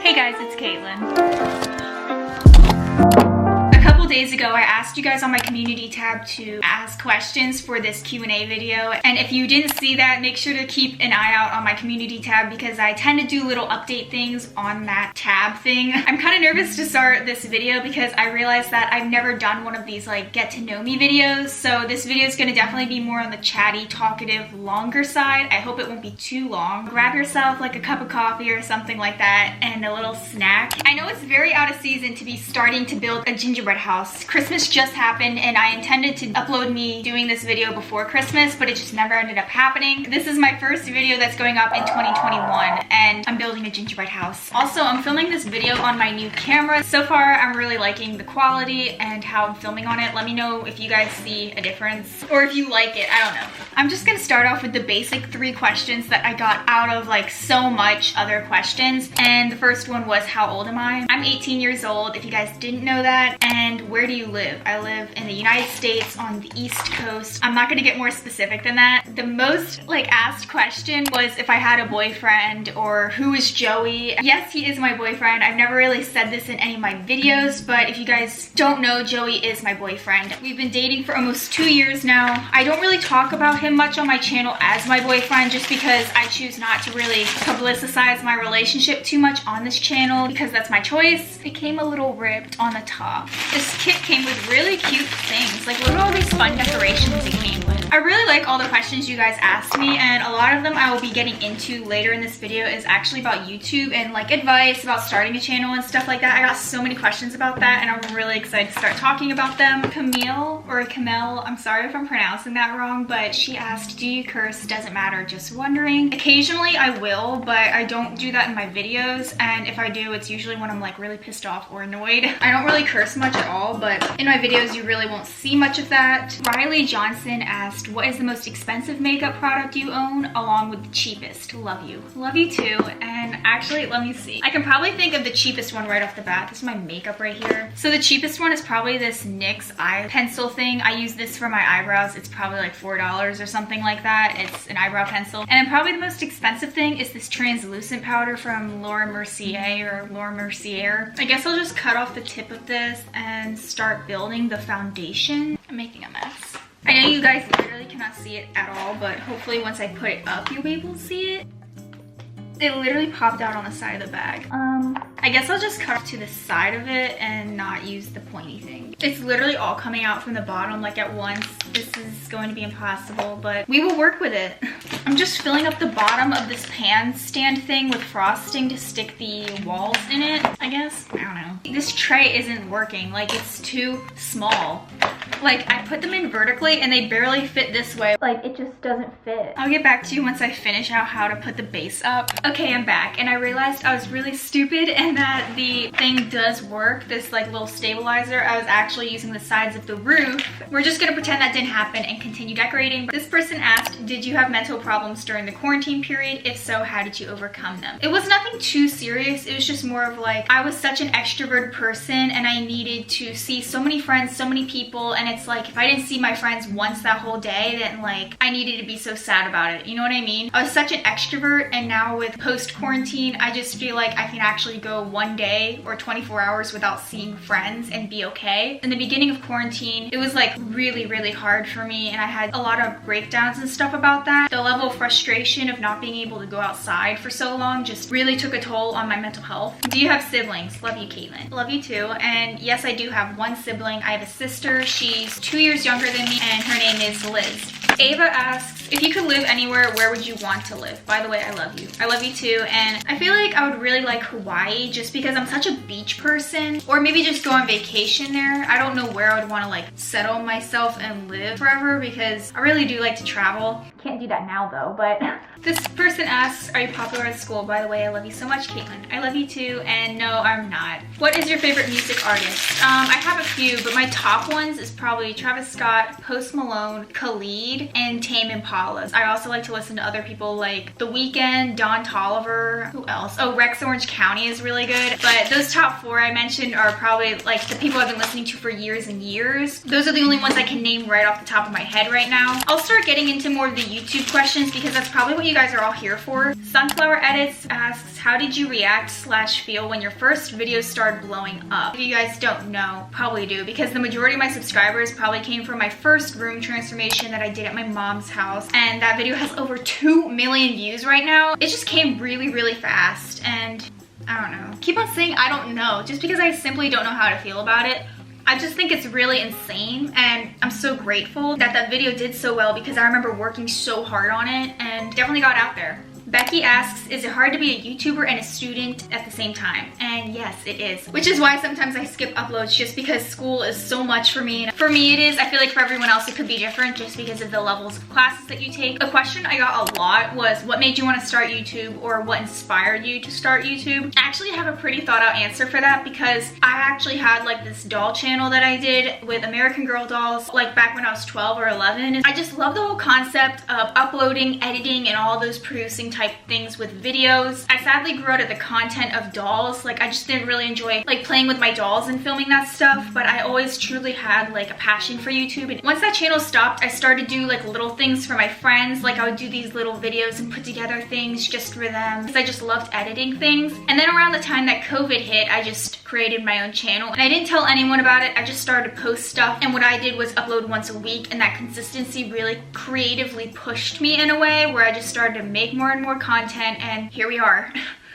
Hey guys, it's Katelyn. A couple days ago, I asked you guys on my community tab to ask questions for this Q&A video. And if you didn't see that, make sure to keep an eye out on my community tab because I tend to do little update things on that tab thing. I'm kind of nervous to start this video because I realized that I've never done one of these like get to know me videos. So this video is going to definitely be more on the chatty, talkative, longer side. I hope it won't be too long. Grab yourself like a cup of coffee or something like that and a little snack. I know it's very out of season to be starting to build a gingerbread house. Christmas just happened and I intended to upload me doing this video before Christmas, but it just never ended up happening. This is my first video that's going up in 2021 and I'm building a gingerbread house. Also, I'm filming this video on my new camera. So far, I'm really liking the quality and how I'm filming on it. Let me know if you guys see a difference or if you like it. I don't know. I'm just gonna start off with the basic 3 questions that I got out of like so much other questions. And the first one was, how old am I? I'm 18 years old, if you guys didn't know that. And where do you live? I live in the United States on the East Coast. I'm not gonna get more specific than that. The most like asked question was if I had a boyfriend or who is Joey. Yes, he is my boyfriend. I've never really said this in any of my videos, but if you guys don't know, Joey is my boyfriend. We've been dating for almost 2 years now. I don't really talk about him much on my channel as my boyfriend just because I choose not to really publicize my relationship too much on this channel because that's my choice. It came a little ripped on the top. This kit came with really cute things. Like, look at all these fun decorations it came with. I really like all the questions you guys asked me, and a lot of them I will be getting into later in this video is actually about YouTube and like advice about starting a channel and stuff like that. I got so many questions about that and I'm really excited to start talking about them. Camille, I'm sorry if I'm pronouncing that wrong, but she asked, do you curse? Doesn't matter, just wondering. Occasionally I will, but I don't do that in my videos, and if I do, it's usually when I'm like really pissed off or annoyed. I don't really curse much at all, but in my videos you really won't see much of that. Riley Johnson asked, what is the most expensive makeup product you own along with the cheapest? Love you. Love you too. And actually, let me see. I can probably think of the cheapest one right off the bat. This is my makeup right here. So the cheapest one is probably this NYX eye pencil thing. I use this for my eyebrows. It's probably like $4 or something like that. It's an eyebrow pencil. And then probably the most expensive thing is this translucent powder from Laura Mercier. I guess I'll just cut off the tip of this and start building the foundation. I'm making a mess. I know you guys literally cannot see it at all, but hopefully once I put it up, you'll be able to see it. It literally popped out on the side of the bag. I guess I'll just cut to the side of it and not use the pointy thing. It's literally all coming out from the bottom like at once. This is going to be impossible, but we will work with it. I'm just filling up the bottom of this pan stand thing with frosting to stick the walls in it, I guess. I don't know. This tray isn't working. Like, it's too small. Like, I put them in vertically and they barely fit this way. Like, it just doesn't fit. I'll get back to you once I finish out how to put the base up. Okay, I'm back and I realized I was really stupid and that the thing does work. This like little stabilizer, I was actually using the sides of the roof. We're just gonna pretend that didn't happen and continue decorating. This person asked, did you have mental problems during the quarantine period? If so, how did you overcome them? It was nothing too serious. It was just more of like, I was such an extrovert person and I needed to see so many friends, so many people, and it's like if I didn't see my friends once that whole day, then like I needed to be so sad about it. You know what I mean? I was such an extrovert, and now with post-quarantine, I just feel like I can actually go one day or 24 hours without seeing friends and be okay. In the beginning of quarantine, it was like really, really hard for me, and I had a lot of breakdowns and stuff about that. The level of frustration of not being able to go outside for so long just really took a toll on my mental health. Do you have siblings? Love you, Katelyn. Love you too. And yes, I do have one sibling. I have a sister. She's 2 years younger than me, and her name is Liz. Ava asks, if you could live anywhere, where would you want to live? By the way, I love you. I love you too, and I feel like I would really like Hawaii just because I'm such a beach person, or maybe just go on vacation there. I don't know where I would want to like settle myself and live forever because I really do like to travel. Can't do that now though, but this person asks, are you popular at school? By the way, I love you so much, Katelyn. I love you too, and no, I'm not. What is your favorite music artist? I have a few, but my top ones is probably Travis Scott, Post Malone, Khalid, and Tame Impala. I also like to listen to other people like The Weeknd, Don Toliver. Who else? Oh, Rex Orange County is really good. But those top 4 I mentioned are probably like the people I've been listening to for years and years. Those are the only ones I can name right off the top of my head right now. I'll start getting into more of the YouTube questions because that's probably what you guys are all here for. Sunflower Edits asks, how did you react / feel when your first videos started blowing up? If you guys don't know, probably do, because the majority of my subscribers probably came from my first room transformation that I did at my mom's house, and that video has over 2 million views right now. It just came really, really fast, and I don't know. Keep on saying I don't know, just because I simply don't know how to feel about it. I just think it's really insane, and I'm so grateful that that video did so well because I remember working so hard on it and definitely got out there. Becky asks, is it hard to be a YouTuber and a student at the same time? And yes, it is. Which is why sometimes I skip uploads, just because school is so much for me. For me it is. I feel like for everyone else it could be different just because of the levels of classes that you take. A question I got a lot was, what made you want to start YouTube, or what inspired you to start YouTube? I actually have a pretty thought out answer for that because I actually had like this doll channel that I did with American Girl dolls like back when I was 12 or 11. And I just love the whole concept of uploading, editing, and all those producing type things with videos. I sadly grew out of the content of dolls. Like, I just didn't really enjoy like playing with my dolls and filming that stuff, but I always truly had like a passion for YouTube. And once that channel stopped, I started to do like little things for my friends. Like, I would do these little videos and put together things just for them because I just loved editing things. And then around the time that COVID hit, I just created my own channel, and I didn't tell anyone about it. I just started to post stuff, and what I did was upload once a week, and that consistency really creatively pushed me in a way where I just started to make more and more content, and here we are.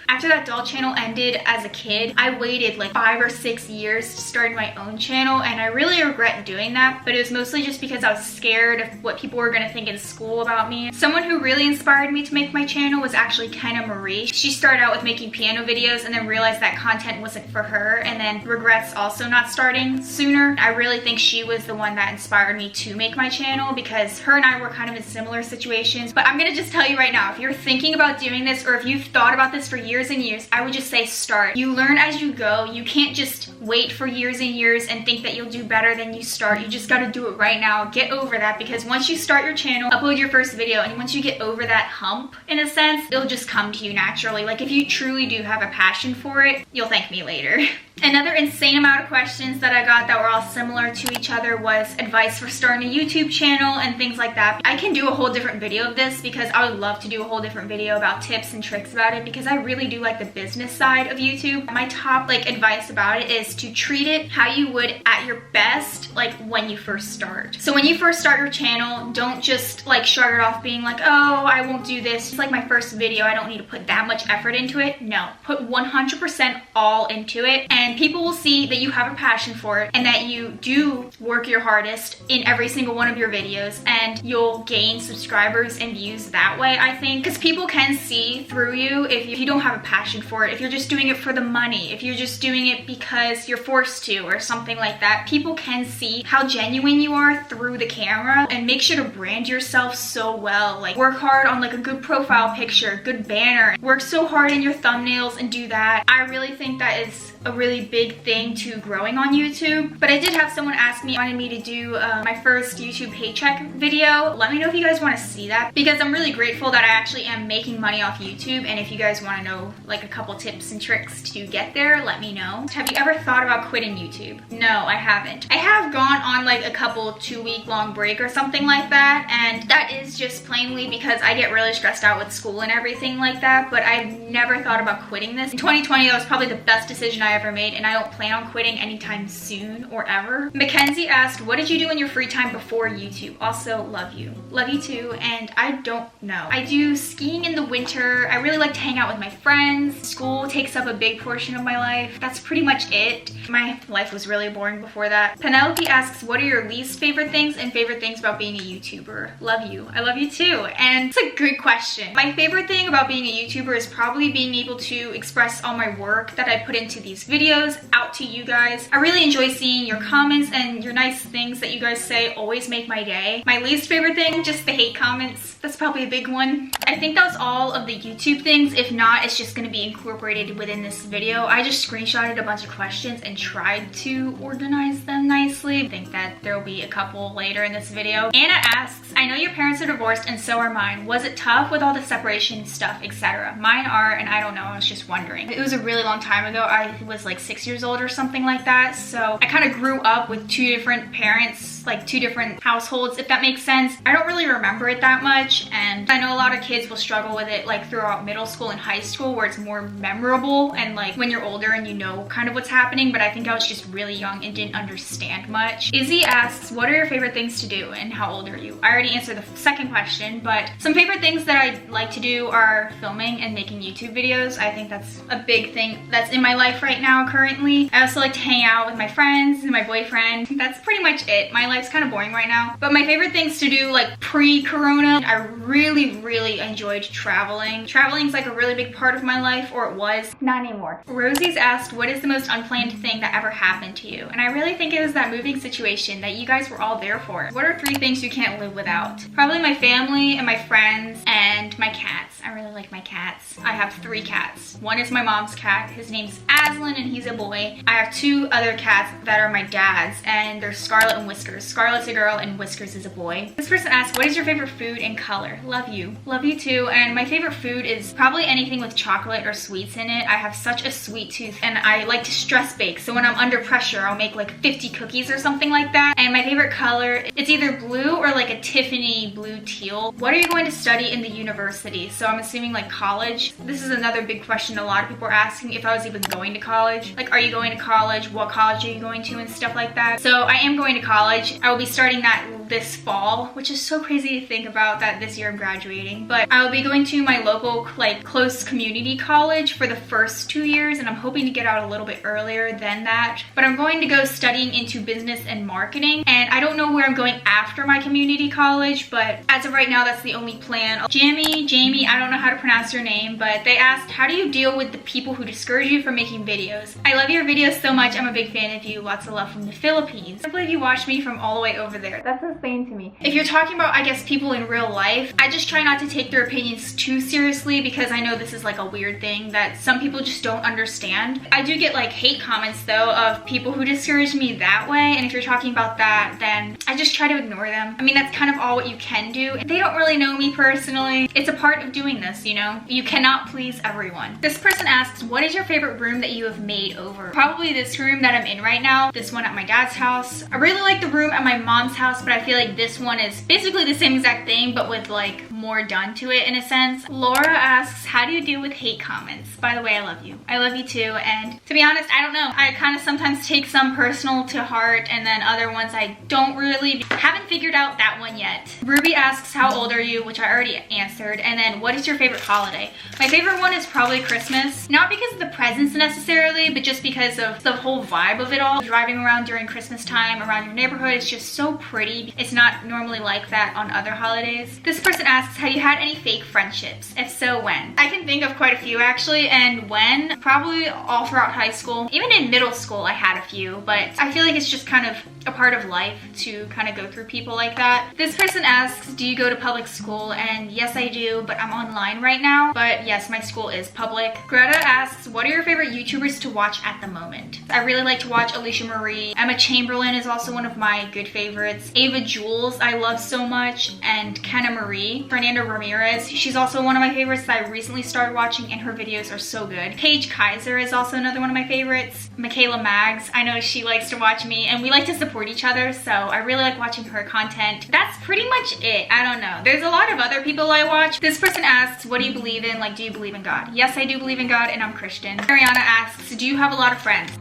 After that doll channel ended as a kid, I waited like 5 or 6 years to start my own channel, and I really regret doing that, but it was mostly just because I was scared of what people were gonna think in school about me. Someone who really inspired me to make my channel was actually Kenna Marie. She started out with making piano videos and then realized that content wasn't for her, and then regrets also not starting sooner. I really think she was the one that inspired me to make my channel because her and I were kind of in similar situations. But I'm gonna just tell you right now, if you're thinking about doing this, or if you've thought about this for years and years, I would just say start. You learn as you go. You can't just wait for years and years and think that you'll do better than you start. You just gotta do it right now. Get over that, because once you start your channel, upload your first video, and once you get over that hump, in a sense, it'll just come to you naturally. Like, if you truly do have a passion for it, you'll thank me later. Another insane amount of questions that I got that were all similar to each other was advice for starting a YouTube channel and things like that. I can do a whole different video of this because I would love to do a whole different video about tips and tricks about it, because I really do like the business side of YouTube. My top like advice about it is to treat it how you would at your best, like when you first start. So when you first start your channel, don't just like shrug it off being like, oh, I won't do this. It's like my first video, I don't need to put that much effort into it. No, put 100% all into it, and people will see that you have a passion for it and that you do work your hardest in every single one of your videos, and you'll gain subscribers and views that way, I think, because people can see through you if you don't have a passion for it. If you're just doing it for the money, if you're just doing it because you're forced to or something like that, people can see how genuine you are through the camera. And make sure to brand yourself so well. Like, work hard on like a good profile picture, good banner, work so hard in your thumbnails and do that. I really think that is a really big thing to growing on YouTube. But I did have someone ask me, wanted me to do my first YouTube paycheck video. Let me know if you guys want to see that, because I'm really grateful that I actually am making money off YouTube. And if you guys want to know like a couple tips and tricks to get there, let me know. Have you ever thought about quitting YouTube? No, I haven't. I have gone on like a couple 2-week long break or something like that, and that is just plainly because I get really stressed out with school and everything like that, but I've never thought about quitting this. In 2020, that was probably the best decision I ever made, and I don't plan on quitting anytime soon or ever. Mackenzie asked, what did you do in your free time before YouTube? Also, love you. Love you too, and I don't know. I do skiing in the winter. I really like to hang out with my friends. School takes up a big portion of my life. That's pretty much it. My life was really boring before that. Penelope asks, what are your least favorite things and favorite things about being a YouTuber? Love you. I love you too. And it's a good question. My favorite thing about being a YouTuber is probably being able to express all my work that I put into these videos out to you guys. I really enjoy seeing your comments, and your nice things that you guys say always make my day. My least favorite thing, just the hate comments. That's probably a big one. I think that was all of the YouTube things. If not, it's just going to be incorporated within this video. I just screenshotted a bunch of questions and tried to organize them nicely. I think that there will be a couple later in this video. Anna asks, I know your parents are divorced and so are mine. Was it tough with all the separation stuff, etc.? Mine are, and I don't know, I was just wondering. It was a really long time ago. I was like 6 years old or something like that. So I kind of grew up with two different parents, like two different households, if that makes sense. I don't really remember it that much, and I know a lot of kids will struggle with it like throughout middle school and high school, where it's more memorable and like when you're older and you know kind of what's happening, but I think I was just really young and didn't understand much. Izzy asks, what are your favorite things to do and how old are you? I already answered the second question, but some favorite things that I like to do are filming and making YouTube videos. I think that's a big thing that's in my life right now currently. I also like to hang out with my friends and my boyfriend. That's pretty much it. My life's kind of boring right now. But my favorite things to do like pre-corona, I really enjoyed traveling. Traveling's like a really big part of my life, or it was. Not anymore. Rosie's asked, what is the most unplanned thing that ever happened to you? And I really think it was that moving situation that you guys were all there for. What are 3 things you can't live without? Probably my family and my friends and my cats. I really like my cats. I have 3 cats. One is my mom's cat. His name's Aslan and he's a boy. I have 2 other cats that are my dad's, and they're Scarlet and Whiskers. Scarlet's a girl and Whiskers is a boy. This person asked, what is your favorite food and color? Love you. Love you too. And my favorite food is probably anything with chocolate or sweets in it. I have such a sweet tooth and I like to stress bake. So when I'm under pressure, I'll make like 50 cookies or something like that. And my favorite color, it's either blue or like a Tiffany blue teal. What are you going to study in the university? So I'm assuming like college. This is another big question a lot of people are asking, if I was even going to college. Like, are you going to college? What college are you going to and stuff like that. So I am going to college. I will be starting that this fall, which is so crazy to think about that this year I'm graduating. But I will be going to my local like close community college for the first 2 years, and I'm hoping to get out a little bit earlier than that. But I'm going to go studying into business and marketing, and I don't know where I'm going after my community college, but as of right now that's the only plan. Jamie, I don't know how to pronounce your name, but they asked, how do you deal with the people who discourage you from making videos? I love your videos so much. I'm a big fan of you. Lots of love from the Philippines. I can't believe you watched me from all the way over there. That's insane to me. If you're talking about, I guess, people in real life, I just try not to take their opinions too seriously, because I know this is like a weird thing that some people just don't understand. I do get like hate comments though of people who discourage me that way, and if you're talking about that, then I just try to ignore them. I mean, that's kind of all what you can do. They don't really know me personally. It's a part of doing this, you know? You cannot please everyone. This person asks, what is your favorite room that you have made over? Probably this room that I'm in right now, this one at my dad's house. I really like the room at my mom's house, but I feel like this one is basically the same exact thing, but with like more done to it in a sense. Laura asks, how do you deal with hate comments? By the way, I love you. I love you too, and to be honest, I don't know. I kind of sometimes take some personal to heart, and then other ones I don't really. Haven't figured out that one yet. Ruby asks, how old are you? Which I already answered. And then, what is your favorite holiday? My favorite one is probably Christmas. Not because of the presents necessarily, but just because of the whole vibe of it all. Driving around during Christmas time around your neighborhood is just so pretty. It's not normally like that on other holidays. This person asks, have you had any fake friendships? If so, when? I can think of quite a few actually, and when? Probably all throughout high school. Even in middle school I had a few, but I feel like it's just kind of a part of life to kind of go through people like that. This person asks, do you go to public school? And yes, I do, but I'm online right now. But yes, my school is public. Greta asks, what are your favorite YouTubers to watch at the moment? I really like to watch Alicia Marie. Emma Chamberlain is also one of my good favorites. Ava Jules I love so much, and Kenna Marie. Fernanda Ramirez, she's also one of my favorites that I recently started watching, and her videos are so good. Paige Kaiser is also another one of my favorites. Michaela Maggs, I know she likes to watch me, and we like to support each other, so I really like watching her content. That's pretty much it. I don't know. There's a lot of other people I watch. This person asks, what do you believe in? Like, do you believe in God? Yes, I do believe in God, and I'm Christian. Mariana asks, do you have a lot of friends?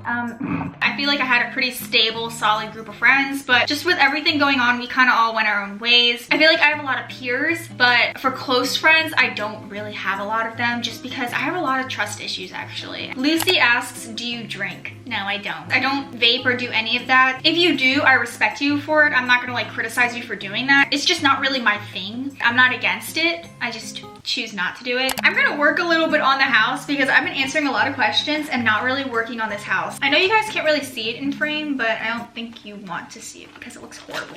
I feel like I had a pretty stable, solid group of friends, but just with everything going on, we kind of all went our own ways. I feel like I have a lot of peers, but for close friends, I don't really have a lot of them, just because I have a lot of trust issues, actually. Lucy asks, do you drink? No, I don't. I don't vape or do any of that. If you do, I respect you for it. I'm not gonna like criticize you for doing that. It's just not really my thing. I'm not against it. I just choose not to do it. I'm gonna work a little bit on the house because I've been answering a lot of questions and not really working on this house. I know you guys can't really see it in frame, but I don't think you want to see it because it looks horrible.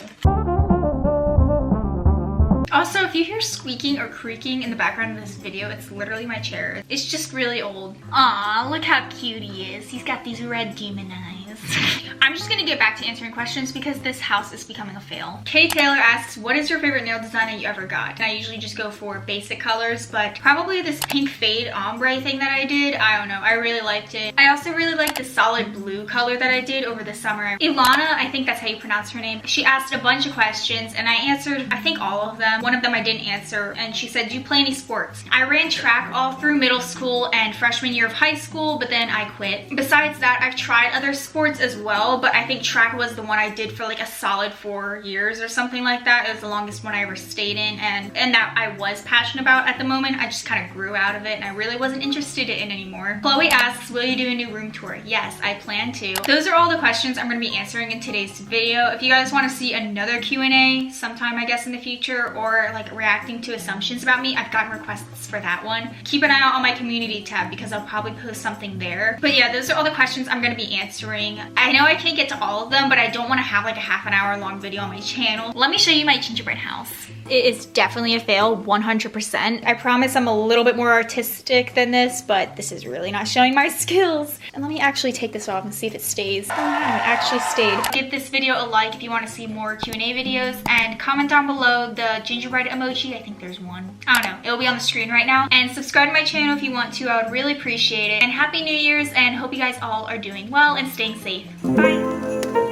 Also, if you hear squeaking or creaking in the background of this video, it's literally my chair. It's just really old. Aw, look how cute he is. He's got these red demon eyes. promise. I'm just gonna get back to answering questions because this house is becoming a fail. Kay Taylor asks, what is your favorite nail design that you ever got? And I usually just go for basic colors, but probably this pink fade ombre thing that I did. I don't know, I really liked it. I also really liked the solid blue color that I did over the summer. Ilana, I think that's how you pronounce her name, she asked a bunch of questions and I answered, I think all of them. One of them I didn't answer, and she said, do you play any sports? I ran track all through middle school and freshman year of high school, but then I quit. Besides that, I've tried other sports as well, but I think track was the one I did for like a solid 4 years or something like that. It was the longest one I ever stayed in, and that I was passionate about at the moment. I just kind of grew out of it and I really wasn't interested in it anymore. Chloe asks, will you do a new room tour? Yes, I plan to. Those are all the questions I'm going to be answering in today's video. If you guys want to see another Q&A sometime, I guess in the future, or like reacting to assumptions about me, I've gotten requests for that one. Keep an eye out on my community tab because I'll probably post something there. But yeah, those are all the questions I'm going to be answering. I know I can't get to all of them, but I don't want to have like a half an hour long video on my channel. Let me show you my gingerbread house. It is definitely a fail, 100%. I promise I'm a little bit more artistic than this, but this is really not showing my skills. And let me actually take this off and see if it stays. Oh yeah, it actually stayed. Give this video a like if you want to see more Q&A videos, and comment down below the gingerbread emoji. I think there's one. I don't know. It'll be on the screen right now. And subscribe to my channel if you want to. I would really appreciate it. And Happy New Year's, and hope you guys all are doing well and staying safe. Bye.